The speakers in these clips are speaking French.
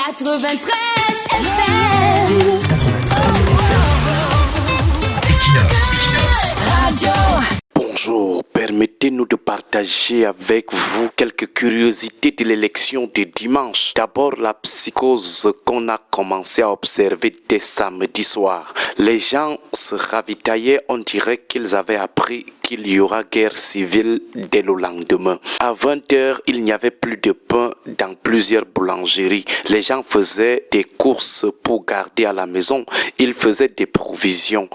93 FM. Radio. Bonjour, permettez-nous de partager avec vous quelques curiosités de l'élection de dimanche. D'abord, la psychose qu'on a commencé à observer dès samedi soir. Les gens se ravitaillaient, on dirait qu'ils avaient appris qu'il y aura guerre civile dès le lendemain. À 20h, il n'y avait plus de pain dans plusieurs boulangeries. Les gens faisaient des courses pour garder à la maison. Ils faisaient des provisions.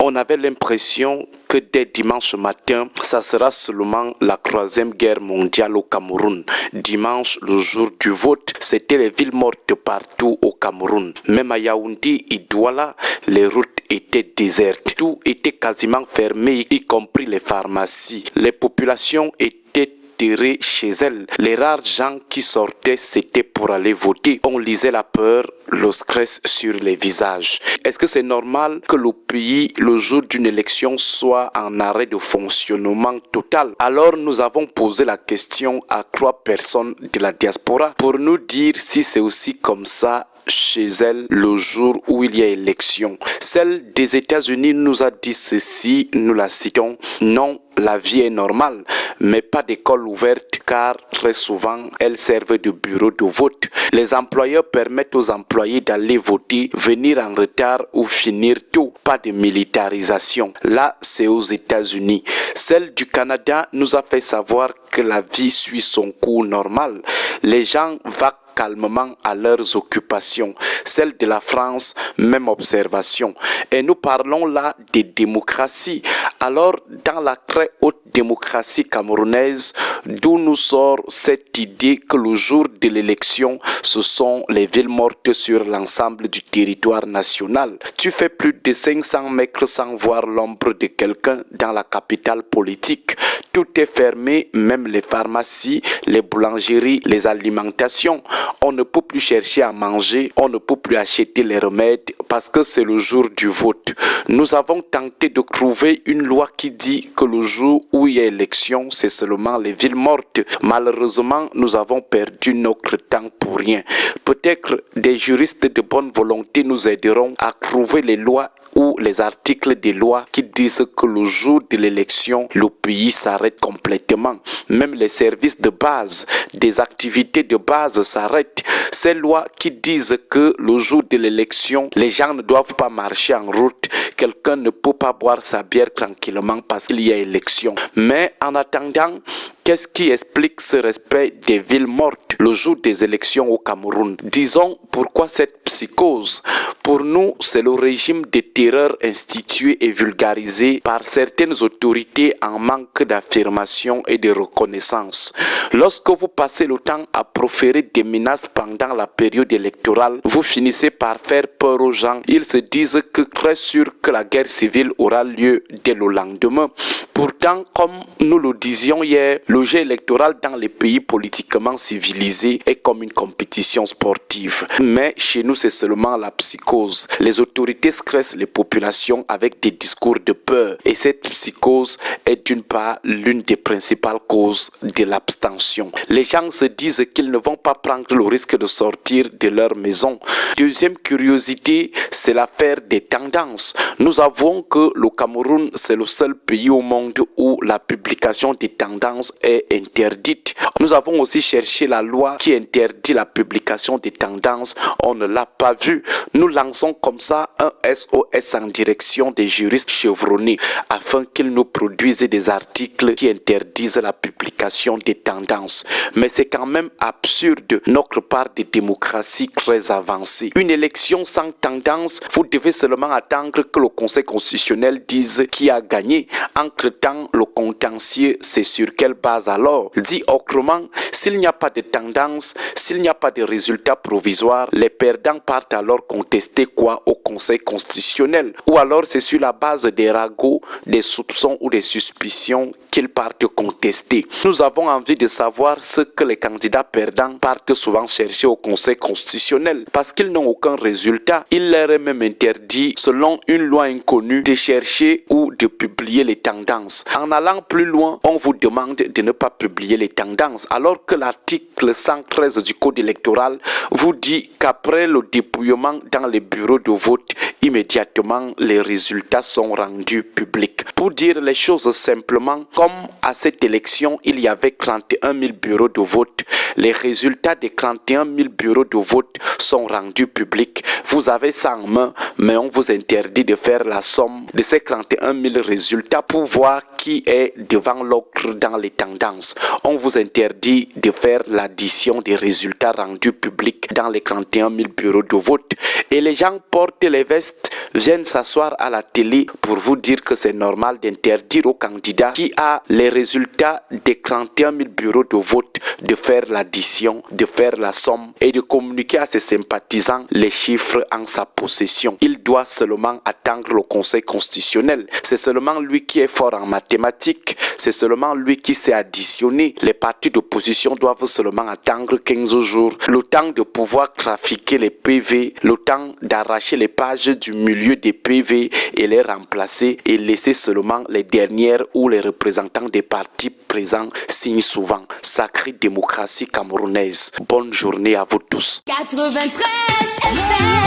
On avait l'impression que dès dimanche matin, ça sera seulement la 3e guerre mondiale au Cameroun. Dimanche, le jour du vote, c'était les villes mortes partout au Cameroun. Même à Yaoundé et Douala, les routes étaient désertes. Tout était quasiment fermé, y compris les pharmacies. Les populations étaient terrées chez elles. Les rares gens qui sortaient, c'était pour aller voter. On lisait la peur, le stress sur les visages. Est-ce que c'est normal que le pays, le jour d'une élection, soit en arrêt de fonctionnement total? Alors nous avons posé la question à 3 personnes de la diaspora pour nous dire si c'est aussi comme ça chez elle le jour où il y a élection. Celle des États-Unis nous a dit ceci, nous la citons: non, la vie est normale, mais pas d'école ouverte car très souvent elles servent de bureau de vote. Les employeurs permettent aux employés d'aller voter, venir en retard ou finir tôt. Pas de militarisation. Là, c'est aux États-Unis. Celle du Canada nous a fait savoir que la vie suit son cours normal. Les gens vont calmement à leurs occupations. Celle de la France, même observation. Et nous parlons là de démocratie. Alors, dans la très haute démocratie camerounaise, d'où nous sort cette idée que le jour de l'élection, ce sont les villes mortes sur l'ensemble du territoire national. Tu fais plus de 500 mètres sans voir l'ombre de quelqu'un dans la capitale politique. Tout est fermé, même les pharmacies, les boulangeries, les alimentations. On ne peut plus chercher à manger, on ne peut plus acheter les remèdes parce que c'est le jour du vote. Nous avons tenté de trouver une loi qui dit que le jour où il y a élection, c'est seulement les villes mortes. Malheureusement, nous avons perdu notre temps pour rien. Peut-être des juristes de bonne volonté nous aideront à trouver les lois ou les articles des lois qui disent que le jour de l'élection, le pays s'arrête complètement. Même les services de base, des activités de base s'arrêtent. Ces lois qui disent que le jour de l'élection, les gens ne doivent pas marcher en route, quelqu'un ne peut pas boire sa bière tranquillement parce qu'il y a élection. Mais en attendant, qu'est-ce qui explique ce respect des villes mortes le jour des élections au Cameroun? Disons, pourquoi cette psychose? Pour nous, c'est le régime de terreur institué et vulgarisé par certaines autorités en manque d'affirmation et de reconnaissance. Lorsque vous passez le temps à proférer des menaces pendant la période électorale, vous finissez par faire peur aux gens. Ils se disent que très sûr que la guerre civile aura lieu dès le lendemain. Pourtant, comme nous le disions hier, le jeu électoral dans les pays politiquement civilisés est comme une compétition sportive. Mais chez nous, c'est seulement la psychose. Les autorités stressent les populations avec des discours de peur. Et cette psychose est d'une part l'une des principales causes de l'abstention. Les gens se disent qu'ils ne vont pas prendre le risque de sortir de leur maison. Deuxième curiosité, c'est l'affaire des tendances. Nous avouons que le Cameroun, c'est le seul pays au monde où la publication des tendances est interdite. Nous avons aussi cherché la loi qui interdit la publication des tendances. On ne l'a pas vu. Nous lançons comme ça un SOS en direction des juristes chevronnés afin qu'ils nous produisent des articles qui interdisent la publication des tendances. Mais c'est quand même absurde, notre part de démocratie très avancée. Une élection sans tendance, vous devez seulement attendre que le Conseil constitutionnel dise qui a gagné. Entre-temps, le contentieux, c'est sur quelle base alors? Dit autrement, s'il n'y a pas de tendance, s'il n'y a pas de résultat provisoire, les perdants partent alors contester quoi au Conseil constitutionnel? Ou alors c'est sur la base des ragots, des soupçons ou des suspicions qu'ils partent contester. Nous avons envie de savoir ce que les candidats perdants partent souvent chercher au Conseil constitutionnel parce qu'ils ne n'ont aucun résultat, il leur est même interdit, selon une loi inconnue, de chercher ou de publier les tendances. En allant plus loin, on vous demande de ne pas publier les tendances, alors que l'article 113 du Code électoral vous dit qu'après le dépouillement dans les bureaux de vote, immédiatement les résultats sont rendus publics. Pour dire les choses simplement, comme à cette élection, il y avait 31 000 bureaux de vote, les résultats des 31 000 bureaux de vote sont rendus publics. Vous avez ça en main, mais on vous interdit de faire la somme de ces 31 000 résultats pour voir qui est devant l'autre dans les tendances. On vous interdit de faire l'addition des résultats rendus publics dans les 31 000 bureaux de vote. Et les gens portent les vestes, viennent s'asseoir à la télé pour vous dire que c'est normal d'interdire au candidat qui a les résultats des 31 000 bureaux de vote de faire l'addition, de faire la somme et de communiquer à ses sympathisants les chiffres en sa possession. Il doit seulement attendre le Conseil constitutionnel. C'est seulement lui qui est fort en mathématiques. C'est seulement lui qui sait additionner. Les partis d'opposition doivent seulement attendre 15 jours, le temps de pouvoir trafiquer les PV, le temps d'arracher les pages du milieu des PV et les remplacer et laisser seulement les dernières où les représentants des partis présents signent souvent. Sacrée démocratie camerounaise. Bonne journée à vous tous. 93 FM.